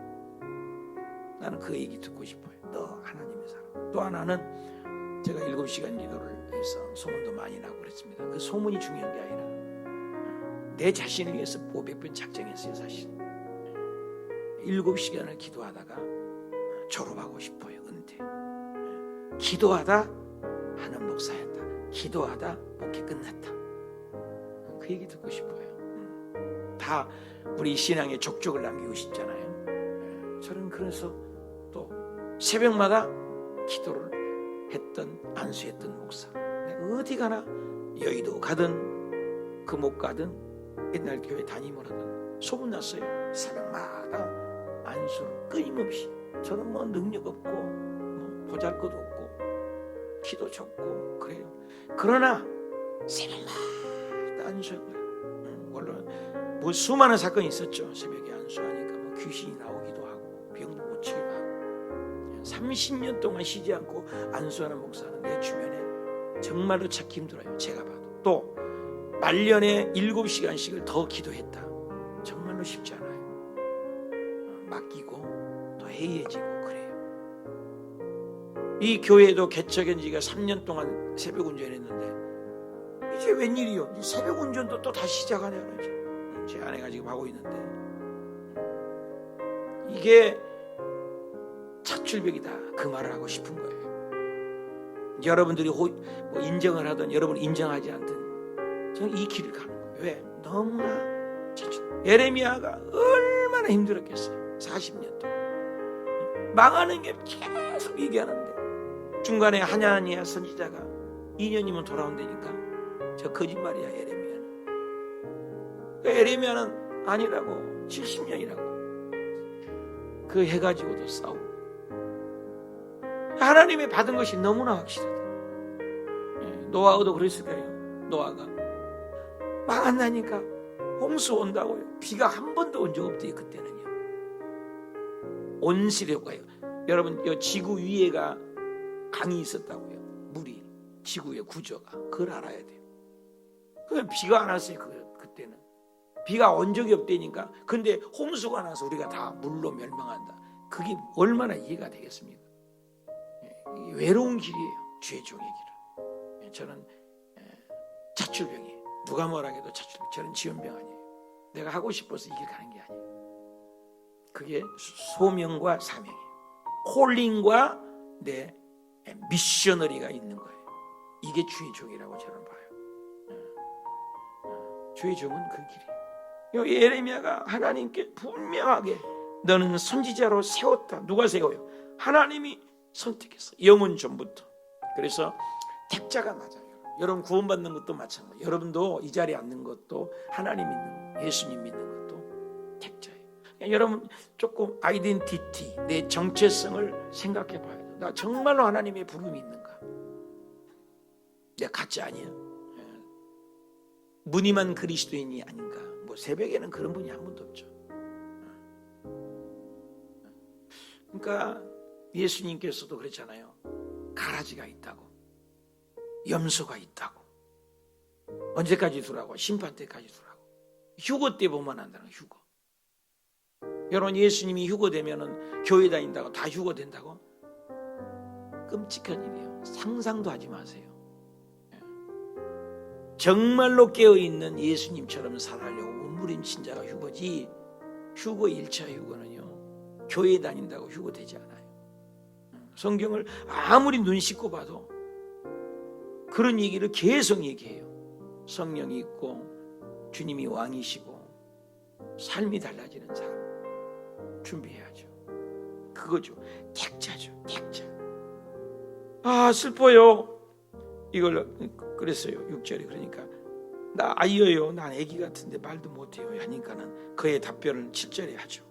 나는 그 얘기 듣고 싶어요. 너 하나님의 사람. 또 하나는 제가 7시간 기도를 해서 소문도 많이 나고 그랬습니다. 그 소문이 중요한 게 아니라 내 자신을 위해서 500번 작정했어요. 사실 7시간을 기도하다가 졸업하고 싶어요. 사람한테. 기도하다 하는 목사였다. 기도하다 목회 끝났다. 그 얘기 듣고 싶어요. 다 우리 신앙의 족적을 남기고 싶잖아요. 저는 그래서 또 새벽마다 기도를 했던 안수했던 목사. 어디 가나 여의도 가든 금옥 가든 옛날 교회 담임을 하든 소문났어요. 새벽마다 안수를 끊임없이. 저는 뭐 능력 없고 뭐 보잘것 없고 키도 적고 그래요. 그러나 새벽마다 안수한 거예요. 물론 뭐 수많은 사건이 있었죠. 새벽에 안수하니까 뭐 귀신이 나오기도 하고 병도 고치기도 하고. 30년 동안 쉬지 않고 안수하는 목사는 내 주변에 정말로 찾기 힘들어요. 제가 봐도. 또 말년에 7시간씩을 더 기도했다. 정말로 쉽지 않아요. 맡기고 또 해이해지고 그래요. 이 교회도 개척한 지가 3년 동안 새벽 운전했는데 이제 웬일이요? 이제 새벽 운전도 또 다시 시작하냐 그러죠. 제 아내가 지금 하고 있는데 이게 차출벽이다. 그 말을 하고 싶은 거예요. 여러분들이 뭐 인정을 하든 여러분 인정하지 않든 저는 이 길을 가는 거예요. 왜? 너무나 예레미야가 얼마나 힘들었겠어요. 40년 동안 망하는 게 계속 얘기하는데 중간에 하냐니야 선지자가 2년이면 돌아온다니까 저 거짓말이야. 예레미야는. 예레미야는 아니라고 70년이라고 그 해가지고도 싸우고 하나님이 받은 것이 너무나 확실하다. 노아도 그랬을 거예요. 노아가 망한다니까 홍수 온다고요. 비가 한 번도 온 적 없대요. 그때는요. 온실효과예요. 여러분 이 지구 위에가 강이 있었다고요. 물이 지구의 구조가 그걸 알아야 돼요. 그 비가 안 왔어요. 그때는 비가 온 적이 없다니까. 근데 홍수가 나서 우리가 다 물로 멸망한다. 그게 얼마나 이해가 되겠습니까? 외로운 길이에요. 주의 종의 길은. 저는 자출병이에요. 누가 뭐라 해도 자출병. 저는 지연병 아니에요. 내가 하고 싶어서 이 길 가는 게 아니에요. 그게 소명과 사명이에요. 콜링과 내 미셔너리가 있는 거예요. 이게 주의 종이라고 저는 봐요. 주의 종은 그 길이에요. 예레미야가 하나님께 분명하게 너는 선지자로 세웠다. 누가 세워요? 하나님이 선택했어. 영원 전부터. 그래서 택자가 맞아요. 여러분 구원받는 것도 마찬가지예요. 여러분도 이 자리에 앉는 것도 하나님 믿는 거, 예수님 믿는 것도 택자예요. 그러니까 여러분 조금 아이덴티티, 내 정체성을 생각해 봐야 돼요. 나 정말로 하나님의 부름이 있는가? 내가 가짜 아니야? 무늬만 그리스도인이 아닌가? 뭐 새벽에는 그런 분이 한 분도 없죠. 그러니까 예수님께서도 그랬잖아요. 가라지가 있다고, 염소가 있다고. 언제까지 두라고? 심판 때까지 두라고. 휴거 때 보면 한다는 휴거. 여러분 예수님이 휴거 되면은 교회 다닌다고 다 휴거 된다고? 끔찍한 일이에요. 상상도 하지 마세요. 정말로 깨어있는 예수님처럼 살아려고 몸부림친 자가 휴거지, 휴거 1차 휴거는요 교회 다닌다고 휴거 되지 않아요. 성경을 아무리 눈 씻고 봐도 그런 얘기를 계속 얘기해요. 성령이 있고 주님이 왕이시고 삶이 달라지는 사람 준비해야죠. 그거죠. 택자죠. 택자. 아 슬퍼요. 이걸 그랬어요. 6절에. 그러니까 나 아이여요. 난 애기 같은데 말도 못해요 하니까는 그의 답변을 7절에 하죠.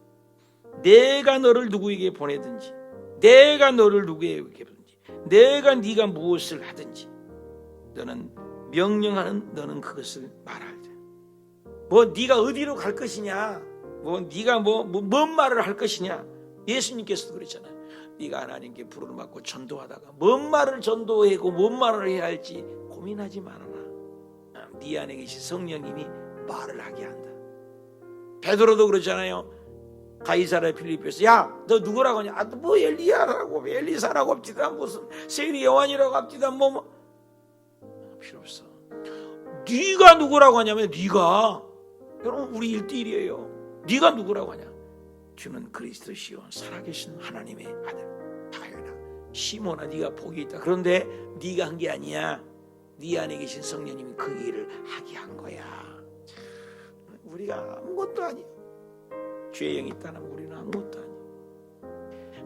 내가 너를 누구에게 보내든지, 내가 너를 누구에게 보내든지, 내가 네가 무엇을 하든지 너는 명령하는 너는 그것을 말할때. 뭐 네가 어디로 갈 것이냐, 뭐 네가 뭔 말을 할 것이냐. 예수님께서도 그랬잖아요. 네가 하나님께 부름을 받고 전도하다가 뭔 말을 전도하고 뭔 말을 해야 할지 고민하지 말아라. 네 안에 계신 성령님이 말을 하게 한다. 베드로도 그러잖아요. 가이사랴 필리포에서 야 너 누구라고 하냐. 아, 뭐 엘리야라고 엘리사라고 합디다, 무슨 세리 요한이라고 합디다, 뭐 필요 없어. 네가 누구라고 하냐면 네가, 여러분 우리 1대1이에요. 네가 누구라고 하냐. 주는 그리스도시요 살아계신 하나님의 아들 다현아 시몬아, 네가 복이 있다. 그런데 네가 한 게 아니야. 네 안에 계신 성령님이 그 일을 하게 한 거야. 우리가 아무것도 아니야. 죄의 영이 있다면 우리는 아무것도 아니야.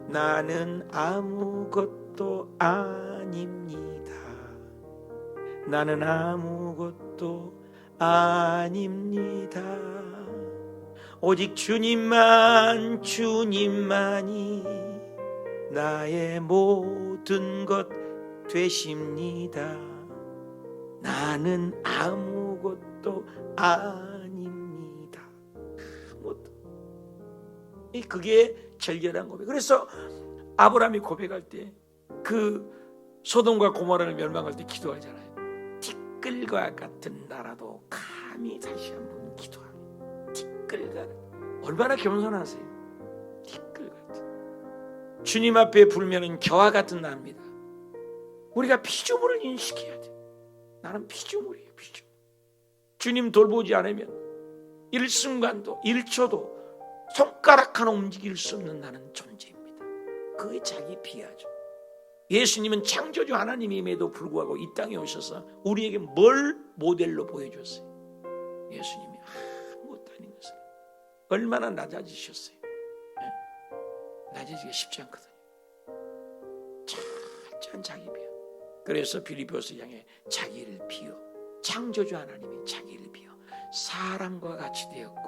나는 아무것도 아닙니다. 나는 아무것도 아닙니다. 오직 주님만이 나의 모든 것 되십니다. 나는 아무것도 아닙니다. 그게 절절한 고백. 그래서 아브라함이 고백할 때 그 소돔과 고모라를 멸망할 때 기도하잖아요. 티끌과 같은 나라도 감히 다시 한번 기도하며. 티끌과 얼마나 겸손하세요. 티끌 같은. 주님 앞에 불면은 겨와 같은 나입니다. 우리가 피조물을 인식해야 돼. 나는 피조물이에요. 피조물. 주님 돌보지 않으면 일순간도 1초도 손가락 하나 움직일 수 없는 나는 존재입니다. 그게 자기 비하죠. 예수님은 창조주 하나님임에도 불구하고 이 땅에 오셔서 우리에게 뭘 모델로 보여줬어요? 예수님이 아무것도 아닌 것을. 얼마나 낮아지셨어요. 낮아지기가 쉽지 않거든요. 철저한 자기 비하. 그래서 빌립보서 향해 자기를 비워, 창조주 하나님이 자기를 비워 사람과 같이 되었고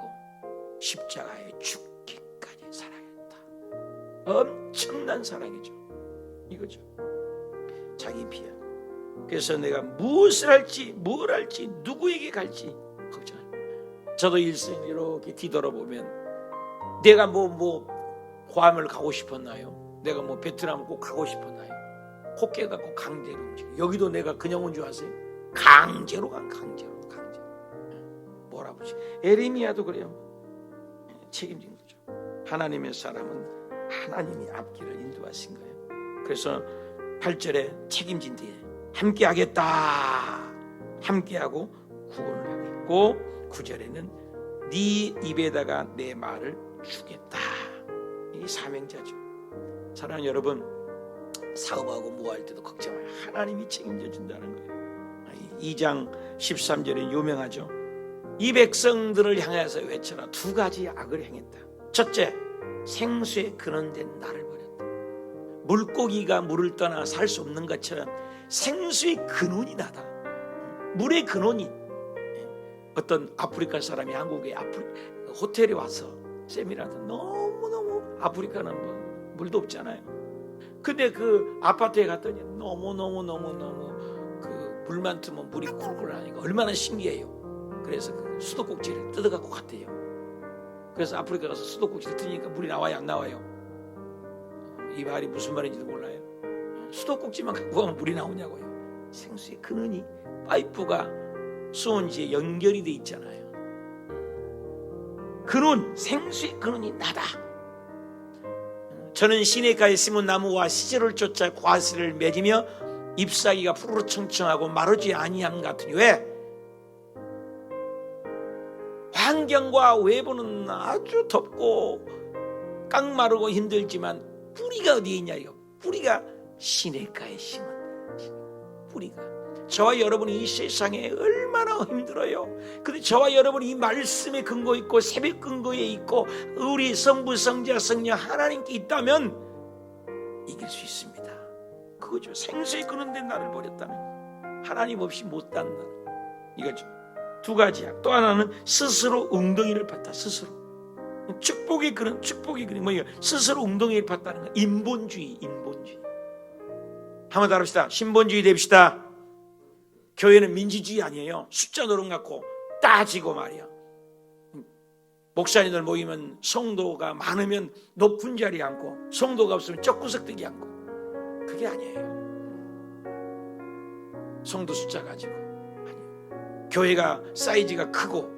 십자가에 죽기까지 사랑했다. 엄청난 사랑이죠. 이거죠. 자기 비하. 그래서 내가 무엇을 할지, 뭘 할지, 누구에게 갈지 걱정해요. 저도 일생 이렇게 뒤돌아보면 내가 호암을 가고 싶었나요? 내가 베트남을 꼭 가고 싶었나요? 코끼가 꼭 강제로 움직여. 여기도 내가 그냥 온 줄 아세요? 강제로 강제로. 몰아보지. 에레미야도 그래요. 책임진 거죠. 하나님의 사람은 하나님이 앞길을 인도하신 거예요. 그래서 8절에 책임진 뒤에 함께 하겠다. 함께하고 구원을 하겠고 9절에는 네 입에다가 내 말을 주겠다. 이게 사명자죠. 사랑하는 여러분, 사업하고 뭐 할 때도 걱정 마요. 하나님이 책임져 준다는 거예요. 2장 13절에 유명하죠. 이 백성들을 향해서 외쳐라. 2가지 악을 행했다. 첫째, 생수의 근원된 나를 버렸다. 물고기가 물을 떠나 살 수 없는 것처럼 생수의 근원이 나다. 물의 근원이. 어떤 아프리카 사람이 한국에 호텔에 와서 세미나도 너무너무 아프리카는 물도 없잖아요. 근데 그 아파트에 갔더니 너무너무 그 물만 트면 물이 쿨쿨 하니까 얼마나 신기해요. 그래서 그 수도꼭지를 뜯어갖고 갔대요. 그래서 아프리카 가서 수도꼭지를 뜯으니까 물이 나와요, 안 나와요? 이 말이 무슨 말인지도 몰라요. 수도꼭지만 갖고 가면 물이 나오냐고요. 생수의 근원이 파이프가 수온지에 연결이 돼 있잖아요. 근원, 생수의 근원이 나다. 저는 시냇가에 심은 나무와 시절을 쫓아 과실을 맺으며 잎사귀가 푸르르 청청하고 마르지 아니함 같으니. 왜? 환경과 외부는 아주 덥고 깡마르고 힘들지만 뿌리가 어디에 있냐 이거. 뿌리가 시냇가에 심은 뿌리가. 저와 여러분이 이 세상에 얼마나 힘들어요. 근데 저와 여러분이 이 말씀에 근거 있고 새벽 근거에 있고 우리 성부 성자 성령 하나님께 있다면 이길 수 있습니다. 그거죠. 생수의 근원된 나를 버렸다면 하나님 없이 못하는 날 이거죠. 2가지야. 또 하나는 스스로 웅덩이를 팠다. 스스로 축복의 근원 뭐예요? 스스로 웅덩이를 팠다는 거. 인본주의. 한번 더 합시다. 신본주의 됩시다. 교회는 민주주의 아니에요. 숫자 노름 갖고 따지고 말이야. 목사님들 모이면 성도가 많으면 높은 자리에 앉고 성도가 없으면 쩍구석대기 앉고. 그게 아니에요. 성도 숫자 가지고 아니에요. 교회가 사이즈가 크고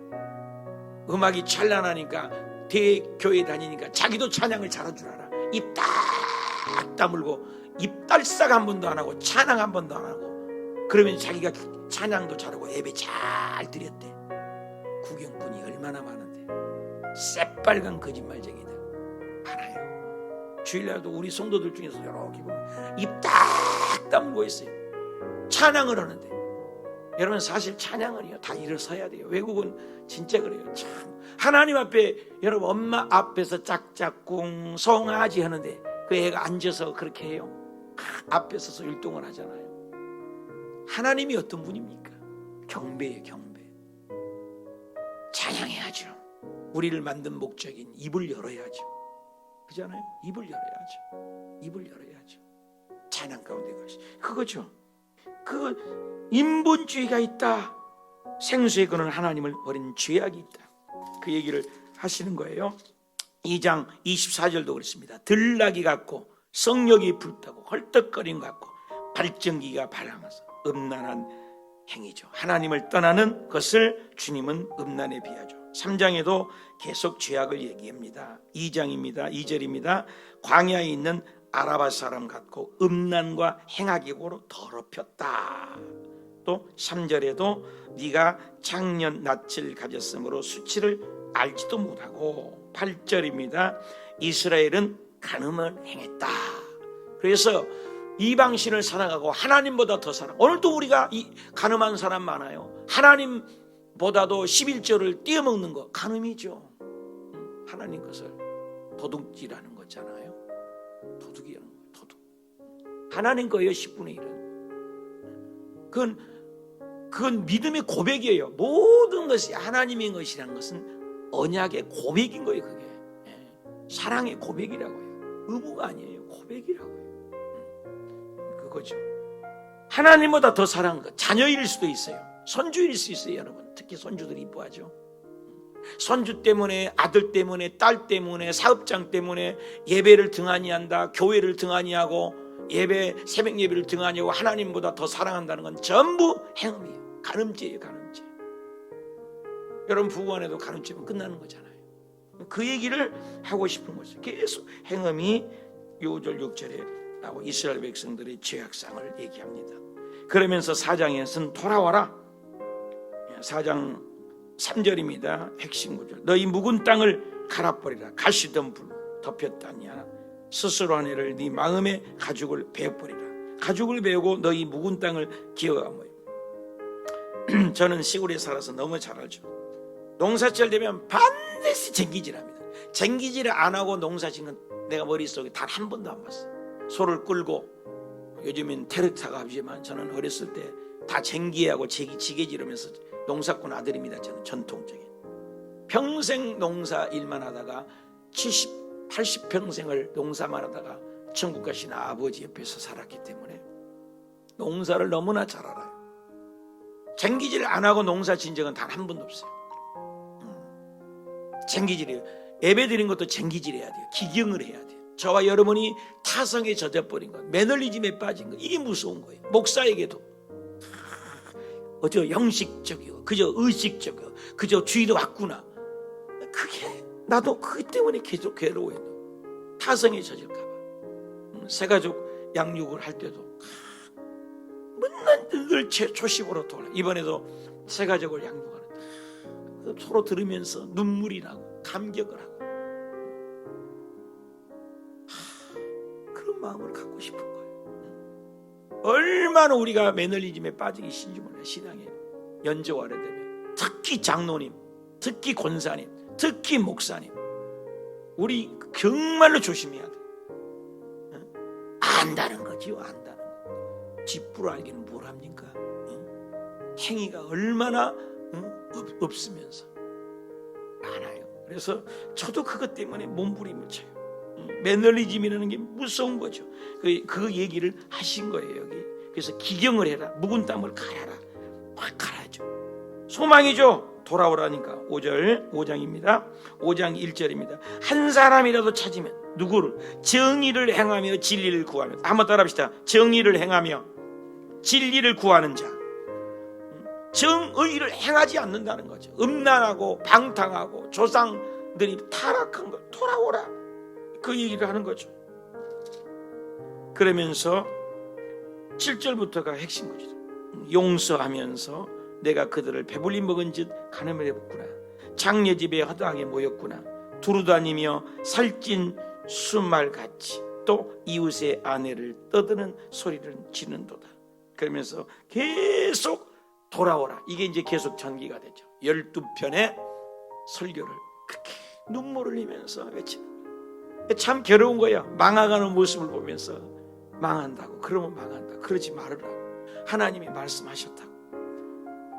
음악이 찬란하니까 대교회 다니니까 자기도 찬양을 잘할 줄 알아. 입 딱 다물고 입 딸싹 한 번도 안 하고 찬양 한 번도 안 하고 그러면 자기가 찬양도 잘하고 예배 잘 드렸대. 구경꾼이 얼마나 많은데. 새빨간 거짓말쟁이들 많아요. 주일날도 우리 성도들 중에서 이렇게 보면 입 딱 다물고 있어요. 찬양을 하는데, 여러분 사실 찬양은요 다 일어서야 돼요. 외국은 진짜 그래요. 참 하나님 앞에, 여러분 엄마 앞에서 짝짝꿍 송아지 하는데 그 애가 앉아서 그렇게 해요? 앞에 서서 율동을 하잖아요. 하나님이 어떤 분입니까? 경배예요, 경배. 찬양해야죠. 우리를 만든 목적인 입을 열어야죠. 그잖아요. 입을 열어야죠. 입을 열어야죠. 찬양 가운데 가시. 그거죠. 그 인본주의가 있다. 생수의 근원 하나님을 버린 죄악이 있다. 그 얘기를 하시는 거예요. 2장 24절도 그렇습니다. 들나귀 같고 성욕이 불타고 헐떡거림 같고 발전기가 발랑해서 음란한 행위죠. 하나님을 떠나는 것을 주님은 음란에 비하죠. 3장에도 계속 죄악을 얘기합니다. 2장입니다. 2절입니다. 광야에 있는 아라바 사람 같고 음란과 행악이고로 더럽혔다. 또 3절에도 네가 작년 낯을 가졌으므로 수치를 알지도 못하고, 8절입니다. 이스라엘은 간음을 행했다. 그래서 이방신을 사랑하고 하나님보다 더 사랑. 오늘도 우리가 이 간음한 사람 많아요. 하나님보다도 11조를 띄어먹는 거 간음이죠. 하나님 것을 도둑질하는 거잖아요. 도둑이라는 거예요. 도둑. 하나님 거예요. 10분의 1은. 그건 믿음의 고백이에요. 모든 것이 하나님의 것이라는 것은 언약의 고백인 거예요. 그게 사랑의 고백이라고 해요. 의무가 아니에요. 고백이라고 해요. 그거죠. 하나님보다 더 사랑한 것. 자녀일 수도 있어요. 손주일 수 있어요. 여러분 특히 손주들이 이뻐하죠. 손주 때문에, 아들 때문에, 딸 때문에, 사업장 때문에 예배를 등한히 한다, 교회를 등한히 하고, 예배, 새벽 예배를 등한히 하고 하나님보다 더 사랑한다는 건 전부 행음이에요. 간음죄예요. 간음죄. 여러분 부부간에도 간음죄면 끝나는 거잖아요. 그 얘기를 하고 싶은 거죠. 계속 행음이 5절 6절에 나오고 이스라엘 백성들의 죄악상을 얘기합니다. 그러면서 4장에서는 돌아와라. 4장 3절입니다. 핵심 구절. 너희 묵은 땅을 갈아버리라. 가시던 불로 덮였다니야. 스스로 한 해를 네 마음의 가죽을 베어버리라. 가죽을 베우고 너희 묵은 땅을 기어가며. 저는 시골에 살아서 너무 잘 알죠. 농사철 되면 반드시 쟁기질합니다. 쟁기질을 안 하고 농사 짓는 내가 머릿속에 단 한 번도 안 봤어. 소를 끌고, 요즘엔 트랙터가 하지만 저는 어렸을 때 다 쟁기하고 지게 지르면서 농사꾼 아들입니다. 저는 전통적인 평생 농사 일만 하다가 70, 80평생을 농사만 하다가 천국 가신 아버지 옆에서 살았기 때문에 농사를 너무나 잘 알아요. 쟁기질 안 하고 농사 진 적은 단 한 번도 없어요. 쟁기질이에요. 예배 드린 것도 쟁기질 해야 돼요. 기경을 해야 돼요. 저와 여러분이 타성에 젖어버린 것, 매너리즘에 빠진 것, 이게 무서운 거예요. 목사에게도 어저 형식적이고 그저 의식적이고 그저 주의도 왔구나. 그게 나도 그것 때문에 계속 괴로워요. 타성에 젖을까 봐. 새가족 양육을 할 때도 맨날 늘 초심으로 돌아. 이번에도 새가족을 양육하는데 서로 들으면서 눈물이 나고 감격을 하고 그런 마음을 갖고 싶은 거예요. 얼마나 우리가 매너리즘에 빠지기 싫은지 몰라요. 신앙에 연조하려 되면 특히 장로님, 특히 권사님, 특히 목사님, 우리 정말로 조심해야 돼. 안다는 거지요. 안다는 거. 뒷부로 알기는 뭘 합니까? 행위가 얼마나 없으면서 많아요. 그래서 저도 그것 때문에 몸부림을 쳐요. 매너리즘이라는 게 무서운 거죠. 그 얘기를 하신 거예요. 여기. 그래서 기경을 해라. 묵은 땀을 갈아라. 확 갈아야죠. 소망이죠. 돌아오라니까. 5장입니다. 5장 1절입니다. 한 사람이라도 찾으면 누구를? 정의를 행하며 진리를 구하며. 한번 따라합시다. 정의를 행하며 진리를 구하는 자. 정의를 행하지 않는다는 거죠. 음란하고 방탕하고 조상들이 타락한 걸 돌아오라. 그 얘기를 하는 거죠. 그러면서 7절부터가 핵심 거죠. 용서하면서 내가 그들을 배불리 먹은 듯 간음을 해봤구나. 장례집에 허당에 모였구나. 두루다니며 살찐 수말같이 또 이웃의 아내를 떠드는 소리를 지른도다. 그러면서 계속 돌아오라. 이게 이제 계속 전기가 되죠. 12편의 설교를 그렇게 눈물을 흘리면서 외치는 거예요. 참 괴로운 거야. 망해가는 모습을 보면서 망한다고, 그러면 망한다, 그러지 말으라. 하나님이 말씀하셨다고.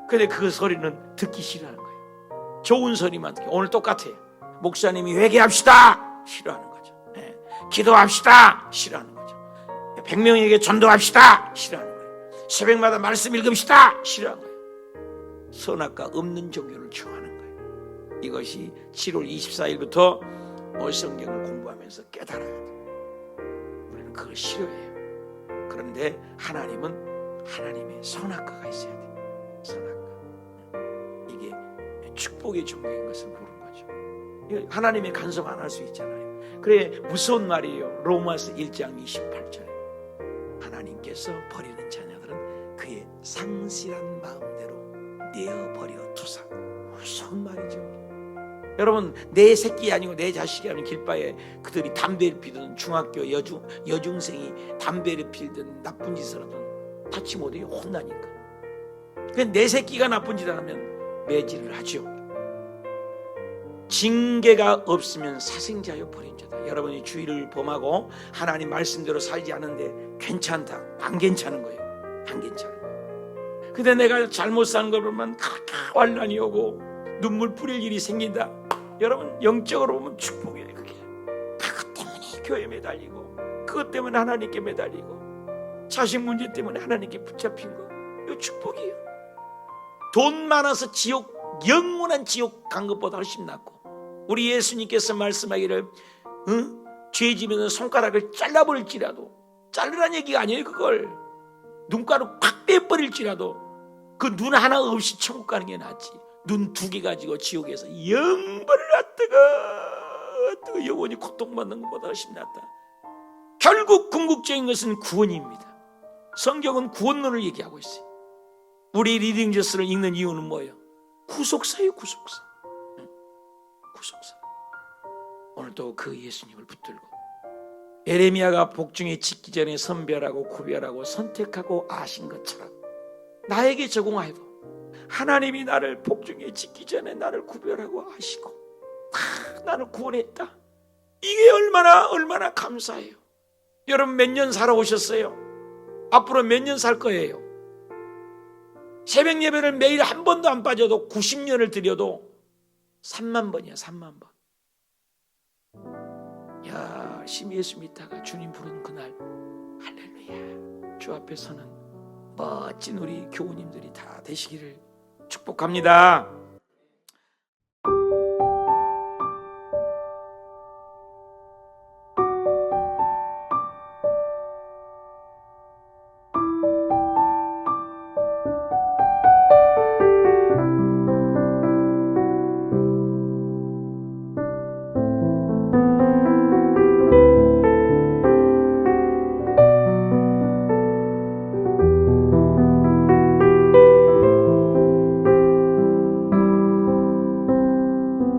근데 그 소리는 듣기 싫어하는 거예요. 좋은 소리만 듣기. 오늘 똑같아요. 목사님이 회개합시다, 싫어하는 거죠. 기도합시다, 싫어하는 거죠. 100명에게 전도합시다, 싫어하는 거예요. 새벽마다 말씀 읽읍시다, 싫어하는 거예요. 선악과 없는 종교를 좋아하는 거예요. 이것이 7월 24일부터 성경을 공부하면서 깨달아야 돼요. 우리는 그걸 싫어해요. 그런데 하나님은 하나님의 선악과가 있어야 돼요. 선악과. 이게 축복의 종교인 것을 모르는 거죠. 하나님의 간섭 안 할 수 있잖아요. 그래, 무서운 말이에요. 로마서 1장 28절에 하나님께서 버리는 자녀들은 그의 상실한 마음대로 내어버려 두사. 무서운 말이죠. 여러분, 내 새끼 아니고 내 자식이 아니면 길바에 그들이 담배를 피든 중학교 여중생이 담배를 피든 나쁜 짓을 하든 다치 못해요. 혼나니까. 그냥 내 새끼가 나쁜 짓을 하면 매질을 하죠. 징계가 없으면 사생자여 버린 자다. 여러분이 주의를 범하고 하나님 말씀대로 살지 않은데 괜찮다, 안 괜찮은 거예요. 안 괜찮은 거예요. 근데 내가 잘못 사는 걸 보면 환난이 오고 눈물 뿌릴 일이 생긴다. 여러분, 영적으로 보면 축복이에요. 그게 그것 때문에 교회에 매달리고, 그것 때문에 하나님께 매달리고, 자식 문제 때문에 하나님께 붙잡힌 거, 이거 축복이에요. 돈 많아서 영원한 지옥 간 것보다 훨씬 낫고, 우리 예수님께서 말씀하기를 죄 지면은 손가락을 잘라버릴지라도, 자르라는 얘기가 아니에요. 그걸 눈가루 팍 빼버릴지라도 그 눈 하나 없이 천국 가는 게 낫지, 눈 2개 가지고 지옥에서 영벌을 갖다가 영원히 고통받는 것보다 훨씬 낫다. 결국 궁극적인 것은 구원입니다. 성경은 구원론을 얘기하고 있어요. 우리 리딩저스를 읽는 이유는 뭐예요? 구속사예요. 구속사. 구속사. 오늘도 그 예수님을 붙들고, 에레미야가 복중에 짓기 전에 선별하고 구별하고 선택하고 아신 것처럼 나에게 적용하여도 하나님이 나를 복중에 짓기 전에 나를 구별하고 아시고 다 나를 구원했다. 이게 얼마나 감사해요. 여러분, 몇 년 살아오셨어요? 앞으로 몇 년 살 거예요? 새벽 예배를 매일 한 번도 안 빠져도 90년을 드려도 3만 번이야. 3만 번. 열심히 예수 믿다가 주님 부르는 그날, 할렐루야, 주 앞에 서는 멋진 우리 교우님들이 다 되시기를 축복합니다.